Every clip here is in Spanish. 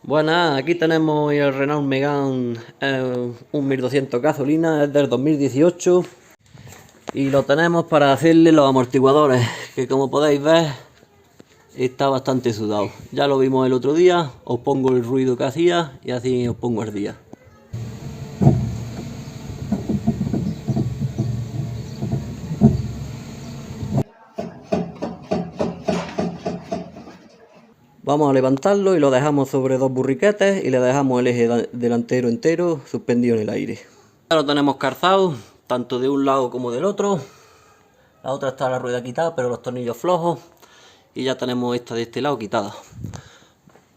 Buenas, aquí tenemos el Renault Megane, un 1200 gasolina, es del 2018 y lo tenemos para hacerle los amortiguadores, que como podéis ver está bastante sudado. Ya lo vimos el otro día, os pongo el ruido que hacía y así os pongo el día. Vamos a levantarlo y lo dejamos sobre dos burriquetes y le dejamos el eje delantero entero suspendido en el aire. Ya lo tenemos calzado, tanto de un lado como del otro. La otra está la rueda quitada, pero los tornillos flojos. Y ya tenemos esta de este lado quitada.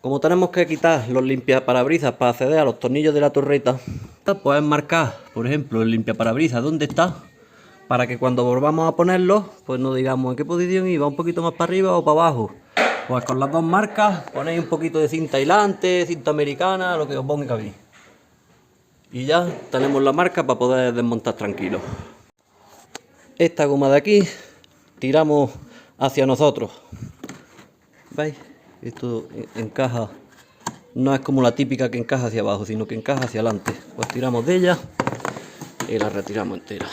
Como tenemos que quitar los limpiaparabrisas para acceder a los tornillos de la torreta, pues marcar, por ejemplo, el limpiaparabrisas dónde está, para que cuando volvamos a ponerlo, pues no digamos en qué posición iba, un poquito más para arriba o para abajo. Pues con las dos marcas ponéis un poquito de cinta aislante, cinta americana, lo que os ponga bien. Y ya tenemos la marca para poder desmontar tranquilos. Esta goma de aquí tiramos hacia nosotros. ¿Veis? Esto encaja, no es como la típica que encaja hacia abajo, sino que encaja hacia adelante. Pues tiramos de ella y la retiramos entera.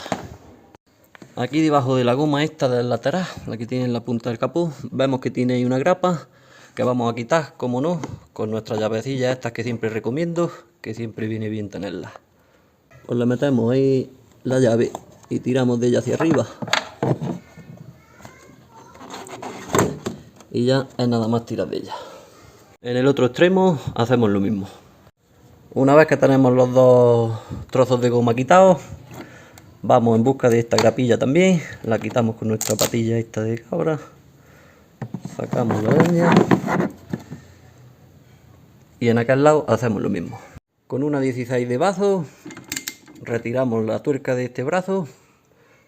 Aquí debajo de la goma esta del lateral, la que tiene en la punta del capó, vemos que tiene ahí una grapa que vamos a quitar, como no, con nuestras llavecillas estas que siempre recomiendo, que siempre viene bien tenerlas. Pues le metemos ahí la llave y tiramos de ella hacia arriba. Y ya es nada más tirar de ella. En el otro extremo hacemos lo mismo. Una vez que tenemos los dos trozos de goma quitados, vamos en busca de esta grapilla también, la quitamos con nuestra patilla esta de cabra, sacamos la leña y en aquel lado hacemos lo mismo. Con una 16 de bazo retiramos la tuerca de este brazo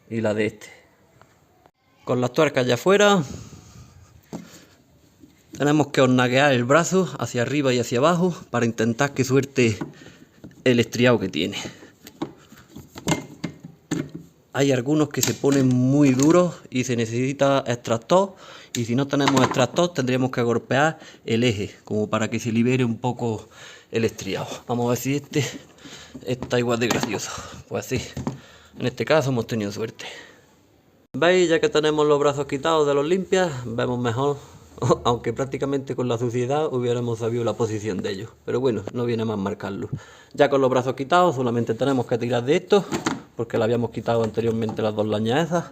y la de este. Con las tuercas ya fuera, tenemos que hornaguear el brazo hacia arriba y hacia abajo para intentar que suelte el estriado que tiene. Hay algunos que se ponen muy duros y se necesita extractor, y si no tenemos extractor tendríamos que golpear el eje como para que se libere un poco el estriado. Vamos a ver si este está igual de gracioso. Pues sí, en este caso hemos tenido suerte. ¿Veis? Ya que tenemos los brazos quitados de los limpias, vemos mejor, aunque prácticamente con la suciedad hubiéramos sabido la posición de ellos. Pero bueno, no viene más marcarlo. Ya con los brazos quitados solamente tenemos que tirar de esto, porque le habíamos quitado anteriormente las dos lañas esas,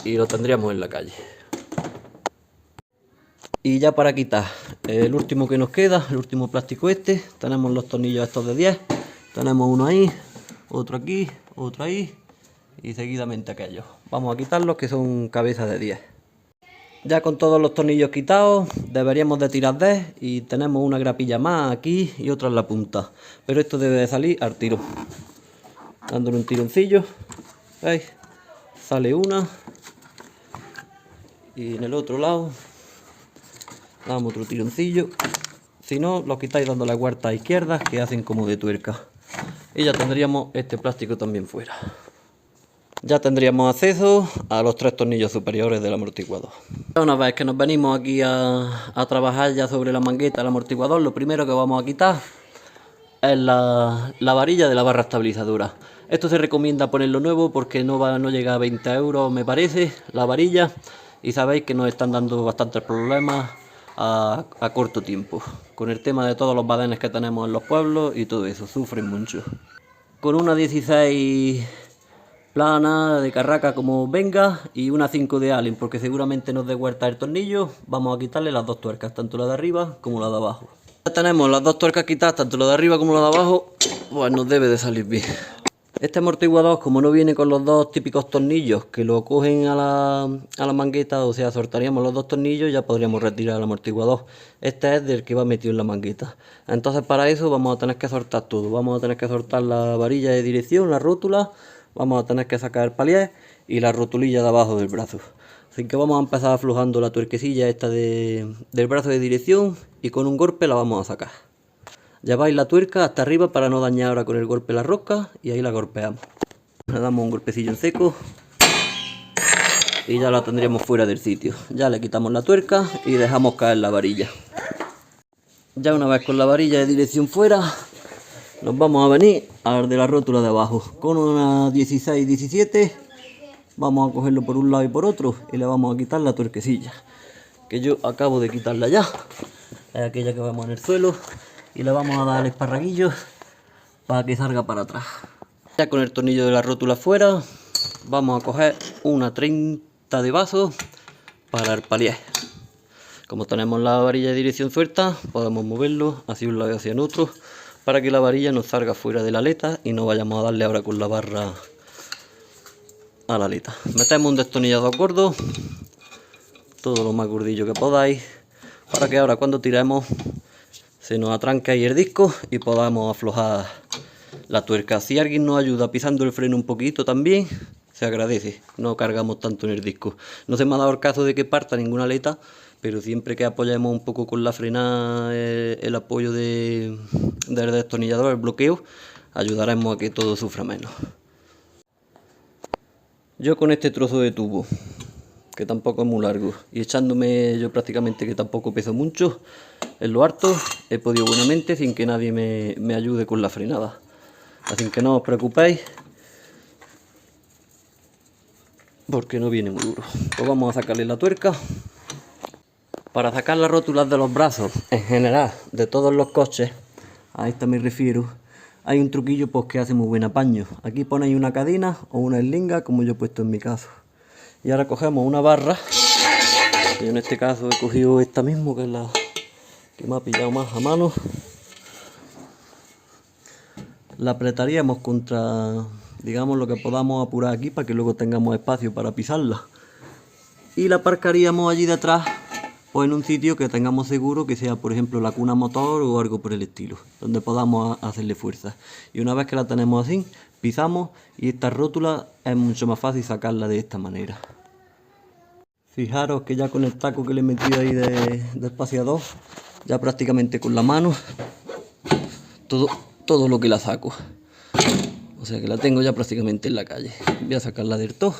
y lo tendríamos en la calle. Y ya para quitar el último que nos queda, el último plástico este, tenemos los tornillos estos de 10, tenemos uno ahí, otro aquí, otro ahí y seguidamente aquellos. Vamos a quitarlos, que son cabezas de 10. Ya con todos los tornillos quitados deberíamos de tirar de, y tenemos una grapilla más aquí y otra en la punta, pero esto debe de salir al tiro, dándole un tironcillo. ¿Veis? Sale una y en el otro lado damos otro tironcillo. Si no, lo quitáis dando la vuelta a izquierda, que hacen como de tuerca, y ya tendríamos este plástico también fuera. Ya tendríamos acceso a los 3 tornillos superiores del amortiguador. Una vez que nos venimos aquí a trabajar ya sobre la mangueta del amortiguador, lo primero que vamos a quitar es la varilla de la barra estabilizadora. Esto se recomienda ponerlo nuevo porque no llega a 20 euros, me parece, la varilla, y sabéis que nos están dando bastantes problemas a corto tiempo, con el tema de todos los badenes que tenemos en los pueblos y todo eso, sufren mucho. Con una 16 plana de carraca como venga y una 5 de Allen, porque seguramente nos dé vuelta el tornillo, vamos a quitarle las dos tuercas, tanto la de arriba como la de abajo. Ya tenemos las dos tuercas quitadas, tanto la de arriba como la de abajo, pues nos debe de salir bien. Este amortiguador, como no viene con los dos típicos tornillos que lo cogen a la mangueta, o sea, soltaríamos los dos tornillos y ya podríamos retirar el amortiguador. Este es del que va metido en la mangueta. Entonces para eso vamos a tener que soltar todo. Vamos a tener que soltar la varilla de dirección, la rótula, vamos a tener que sacar el palier y la rotulilla de abajo del brazo. Así que vamos a empezar aflojando la tuerquecilla esta del brazo de dirección, y con un golpe la vamos a sacar. Lleváis la tuerca hasta arriba para no dañar ahora con el golpe la rosca, y ahí la golpeamos. Le damos un golpecillo en seco y ya la tendríamos fuera del sitio. Ya le quitamos la tuerca y dejamos caer la varilla. Ya una vez con la varilla de dirección fuera, nos vamos a venir al de la rótula de abajo. Con una 16-17 vamos a cogerlo por un lado y por otro y le vamos a quitar la tuerquecilla, que yo acabo de quitarla ya. Es aquella que vemos en el suelo y le vamos a dar el esparraguillo para que salga para atrás. Ya con el tornillo de la rótula fuera, vamos a coger una 30 de vaso para el palier. Como tenemos la varilla de dirección suelta, podemos moverlo hacia un lado y hacia el otro para que la varilla nos salga fuera de la aleta y no vayamos a darle ahora con la barra a la aleta. Metemos un destornillador gordo, todo lo más gordillo que podáis, para que ahora cuando tiremos se nos atranque ahí el disco y podamos aflojar la tuerca. Si alguien nos ayuda pisando el freno un poquito también, se agradece, no cargamos tanto en el disco. No se me ha dado el caso de que parta ninguna aleta, pero siempre que apoyemos un poco con la frenada el apoyo del destornillador, el bloqueo, ayudaremos a que todo sufra menos. Yo con este trozo de tubo, que tampoco es muy largo, y echándome yo prácticamente que tampoco peso mucho, en lo harto he podido buenamente sin que nadie me ayude con la frenada. Así que no os preocupéis, porque no viene muy duro. Pues vamos a sacarle la tuerca. Para sacar las rótulas de los brazos, en general, de todos los coches, a esta me refiero, hay un truquillo pues que hace muy buen apaño. Aquí ponéis una cadena o una eslinga, como yo he puesto en mi caso. Y ahora cogemos una barra, y en este caso he cogido esta misma, que es la que me ha pillado más a mano. La apretaríamos contra, digamos, lo que podamos apurar aquí para que luego tengamos espacio para pisarla. Y la aparcaríamos allí detrás, o en un sitio que tengamos seguro, que sea por ejemplo la cuna motor o algo por el estilo, donde podamos hacerle fuerza. Y una vez que la tenemos así, pisamos y esta rótula es mucho más fácil sacarla de esta manera. Fijaros que ya con el taco que le he metido ahí de espaciador, ya prácticamente con la mano, todo lo que la saco. O sea que la tengo ya prácticamente en la calle. Voy a sacarla del todo.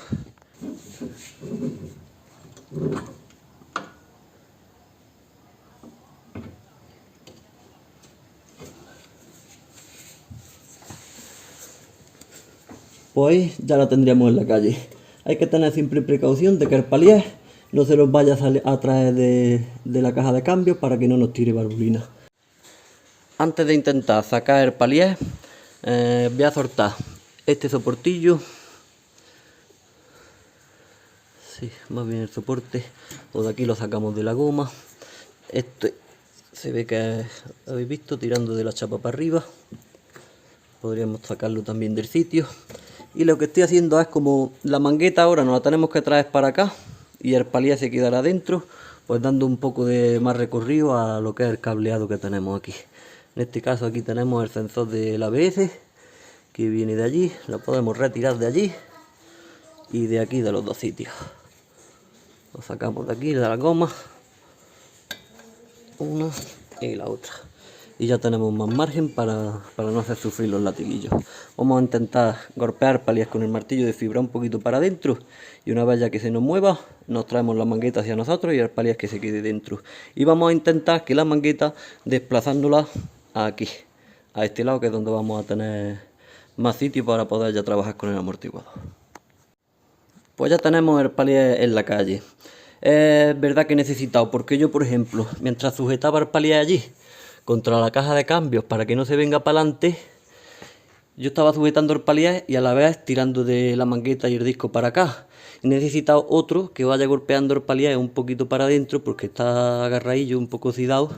Pues ya la tendríamos en la calle. Hay que tener siempre precaución de que el palier no se nos vaya a traer de la caja de cambios para que no nos tire valvulina. Antes de intentar sacar el palier, voy a soltar este soportillo. Sí, más bien el soporte. O de aquí lo sacamos de la goma. Este se ve que habéis visto tirando de la chapa para arriba. Podríamos sacarlo también del sitio. Y lo que estoy haciendo es, como la mangueta ahora nos la tenemos que traer para acá y el palier se quedará dentro, pues dando un poco de más recorrido a lo que es el cableado que tenemos aquí. En este caso aquí tenemos el sensor del ABS que viene de allí, lo podemos retirar de allí y de aquí, de los dos sitios. Lo sacamos de aquí, de la goma, una y la otra. Y ya tenemos más margen para no hacer sufrir los latiguillos. Vamos a intentar golpear palier con el martillo de fibra un poquito para adentro, y una vez ya que se nos mueva, nos traemos la mangueta hacia nosotros y el palier que se quede dentro. Y vamos a intentar que la mangueta, desplazándola aquí, a este lado, que es donde vamos a tener más sitio para poder ya trabajar con el amortiguador. Pues ya tenemos el palier en la calle. Es verdad que he necesitado, porque yo por ejemplo, mientras sujetaba el palier allí contra la caja de cambios para que no se venga para adelante, yo estaba sujetando el palier y a la vez tirando de la mangueta y el disco para acá. He necesitado otro que vaya golpeando el palier un poquito para adentro, porque está agarradillo, un poco oxidado,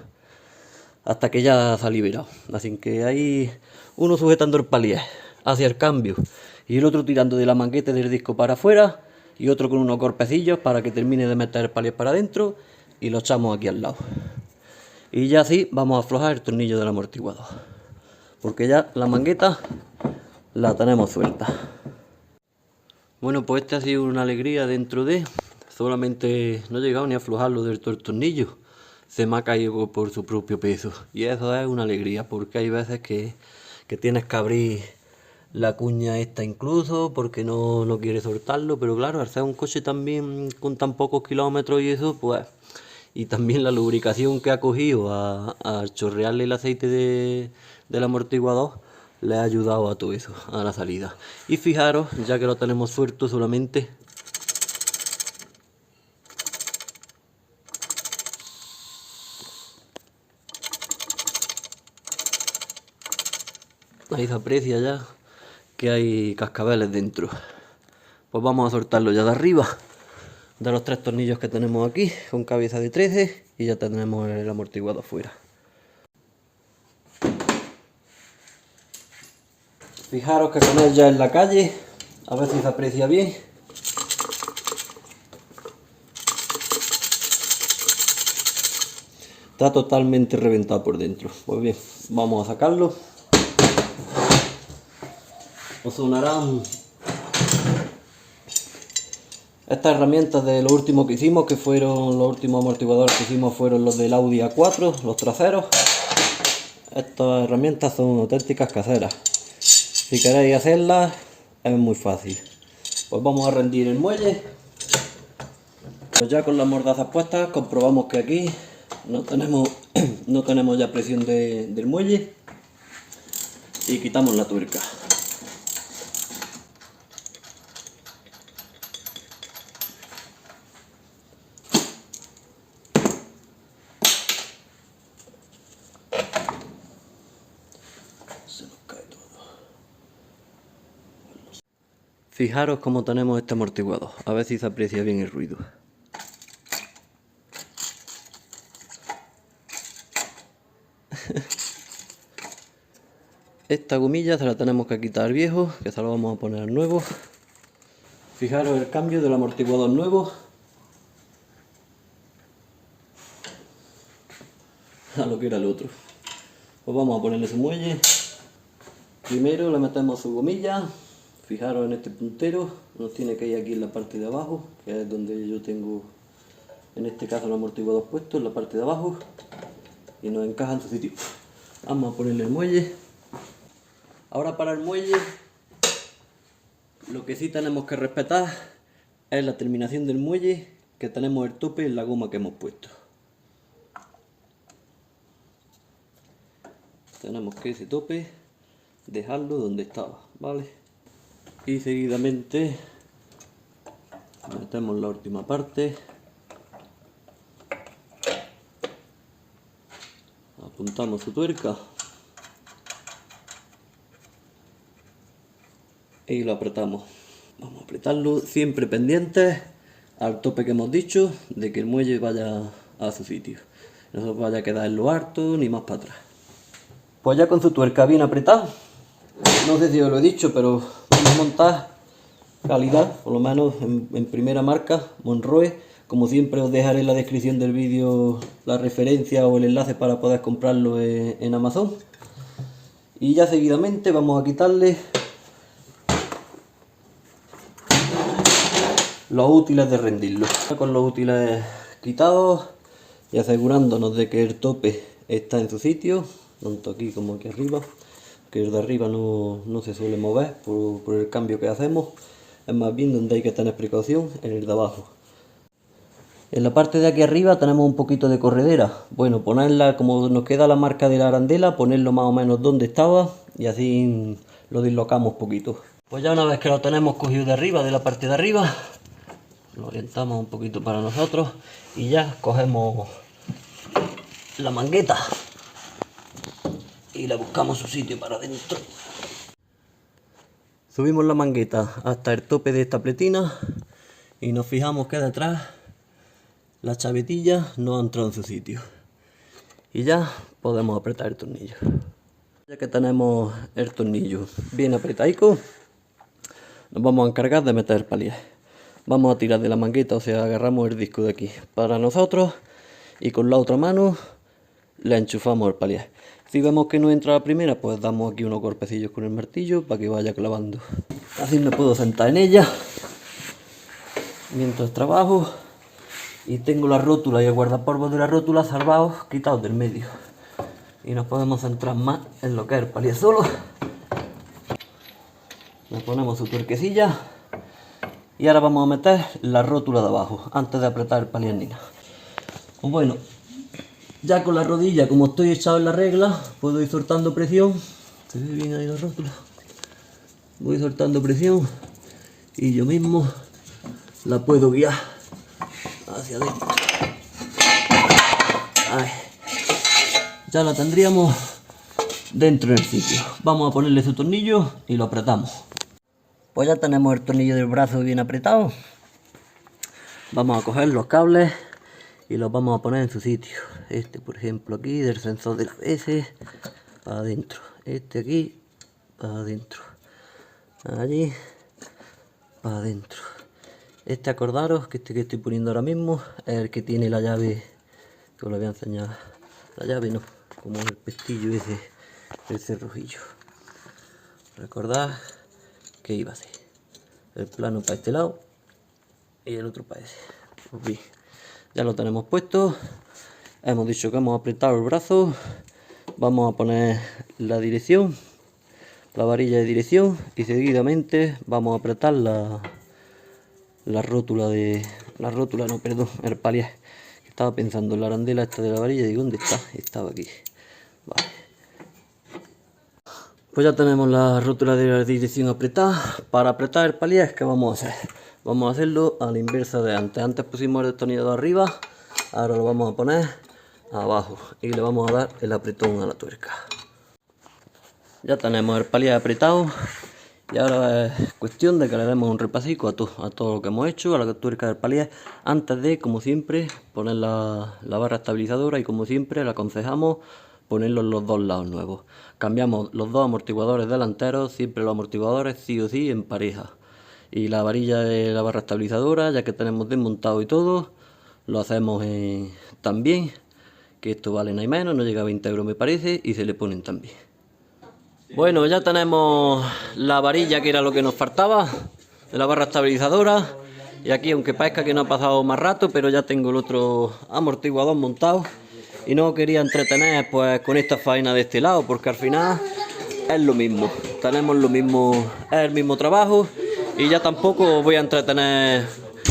hasta que ya se ha liberado. Así que hay uno sujetando el palier hacia el cambio y el otro tirando de la mangueta del disco para afuera, y otro con unos golpecillos para que termine de meter el palier para adentro, y lo echamos aquí al lado. Y ya así vamos a aflojar el tornillo del amortiguador, porque ya la mangueta la tenemos suelta. Bueno, pues este ha sido una alegría dentro de... Solamente no he llegado ni a aflojarlo del todo el tornillo. Se me ha caído por su propio peso. Y eso es una alegría, porque hay veces que tienes que abrir la cuña esta incluso, porque no quiere soltarlo. Pero claro, al ser un coche también con tan pocos kilómetros y eso, pues... y también la lubricación que ha cogido a chorrearle el aceite del amortiguador le ha ayudado a todo eso, a la salida. Y fijaros, ya que lo tenemos suelto solamente, ahí se aprecia ya que hay cascabeles dentro. Pues vamos a soltarlo ya de arriba, de los 3 tornillos que tenemos aquí, con cabeza de 13, y ya tenemos el amortiguador fuera. Fijaros que con él ya en la calle, a ver si se aprecia bien. Está totalmente reventado por dentro. Pues bien, vamos a sacarlo. Os sonarán estas herramientas de lo último que hicimos, que fueron los últimos amortiguadores que hicimos fueron los del Audi A4, los traseros. Estas herramientas son auténticas caseras. Si queréis hacerlas, es muy fácil. Pues vamos a rendir el muelle. Pues ya con las mordazas puestas, comprobamos que aquí no tenemos ya presión del muelle. Y quitamos la tuerca. Se nos cae todo. Fijaros cómo tenemos este amortiguador, a ver si se aprecia bien el ruido. Esta gomilla se la tenemos que quitar al viejo, que se la vamos a poner al nuevo. Fijaros el cambio del amortiguador nuevo a lo que era el otro. Pues vamos a ponerle su muelle. Primero le metemos su gomilla. Fijaros en este puntero, nos tiene que ir aquí en la parte de abajo, que es donde yo tengo, en este caso, el amortiguador puesto, en la parte de abajo, y nos encaja en su sitio. Vamos a ponerle el muelle. Ahora para el muelle, lo que sí tenemos que respetar es la terminación del muelle, que tenemos el tope en la goma que hemos puesto. Tenemos que ese tope dejarlo donde estaba, ¿vale? Y seguidamente metemos la última parte, apuntamos su tuerca y lo apretamos. Vamos a apretarlo siempre pendientes al tope que hemos dicho, de que el muelle vaya a su sitio, no se vaya a quedar en lo alto ni más para atrás. Pues ya con su tuerca bien apretada, no sé si os lo he dicho, pero vamos a montar calidad, por lo menos en primera marca, Monroe. Como siempre os dejaré en la descripción del vídeo la referencia o el enlace para poder comprarlo en Amazon. Y ya seguidamente vamos a quitarle los útiles de rendirlo. Con los útiles quitados y asegurándonos de que el tope está en su sitio, tanto aquí como aquí arriba, que el de arriba no se suele mover por el cambio que hacemos. Es más bien donde hay que tener precaución, en el de abajo. En la parte de aquí arriba tenemos un poquito de corredera. Bueno, ponerla como nos queda la marca de la arandela, ponerlo más o menos donde estaba y así lo dislocamos poquito. Pues ya una vez que lo tenemos cogido de arriba, de la parte de arriba, lo orientamos un poquito para nosotros y ya cogemos la mangueta y le buscamos su sitio para adentro. Subimos la mangueta hasta el tope de esta pletina y nos fijamos que detrás la chavetilla no ha entrado en su sitio. Y ya podemos apretar el tornillo. Ya que tenemos el tornillo bien apretadico, nos vamos a encargar de meter el palier. Vamos a tirar de la mangueta, o sea, agarramos el disco de aquí para nosotros y con la otra mano le enchufamos el palier. Si vemos que no entra la primera, pues damos aquí unos golpecillos con el martillo para que vaya clavando. Así me puedo sentar en ella mientras trabajo y tengo la rótula y el guardapolvo de la rótula salvados, quitados del medio. Y nos podemos centrar más en lo que es el palier solo. Le ponemos su tuerquecilla y ahora vamos a meter la rótula de abajo antes de apretar el palier ni nada. Pues bueno, ya con la rodilla, como estoy echado en la regla, puedo ir soltando presión. ¿Se ve bien ahí la rótula? Voy soltando presión y yo mismo la puedo guiar hacia adentro. Ahí. Ya la tendríamos dentro del sitio. Vamos a ponerle su tornillo y lo apretamos. Pues ya tenemos el tornillo del brazo bien apretado. Vamos a coger los cables y los vamos a poner en su sitio. Este, por ejemplo, aquí del sensor del ABS para adentro. Este aquí para adentro. Allí para adentro. Este, acordaros que este que estoy poniendo ahora mismo es el que tiene la llave, que os lo voy a enseñar. La llave no, como el pestillo ese, el cerrojillo. Recordad que iba así. El plano para este lado y el otro para ese. Pues bien, ya lo tenemos puesto. Hemos dicho que hemos apretado el brazo. Vamos a poner la dirección, la varilla de dirección, y seguidamente vamos a apretar la rótula de... La rótula no, perdón, el palier. Estaba pensando en la arandela esta de la varilla y digo, ¿dónde está? Estaba aquí. Vale. Pues ya tenemos la rótula de la dirección apretada. Para apretar el palier, ¿qué vamos a hacer? Vamos a hacerlo a la inversa de antes. Antes pusimos el destornillador arriba, ahora lo vamos a poner abajo y le vamos a dar el apretón a la tuerca. Ya tenemos el palier apretado y ahora es cuestión de que le demos un repasico a todo lo que hemos hecho, a la tuerca del palier, antes de, como siempre, poner la barra estabilizadora, y como siempre le aconsejamos ponerlo en los dos lados nuevos. Cambiamos los dos amortiguadores delanteros, siempre los amortiguadores sí o sí en pareja. Y la varilla de la barra estabilizadora, ya que tenemos desmontado y todo, lo hacemos también, que esto vale nada menos, no llega a 20 euros me parece, y se le ponen también. Bueno, ya tenemos la varilla, que era lo que nos faltaba, de la barra estabilizadora. Y aquí, aunque parezca que no ha pasado más rato, pero ya tengo el otro amortiguador montado. Y no quería entretener pues con esta faena de este lado, porque al final es lo mismo. Tenemos lo mismo, es el mismo trabajo. Y ya tampoco voy a entretener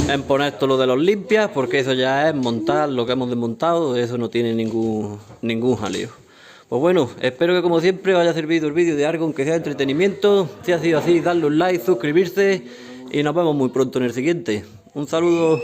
en poner todo lo de los limpias, porque eso ya es montar lo que hemos desmontado. Eso no tiene ningún jaleo. Pues bueno, espero que como siempre os haya servido el vídeo de algo, aunque sea de entretenimiento. Si ha sido así, dadle un like, suscribirse y nos vemos muy pronto en el siguiente. Un saludo.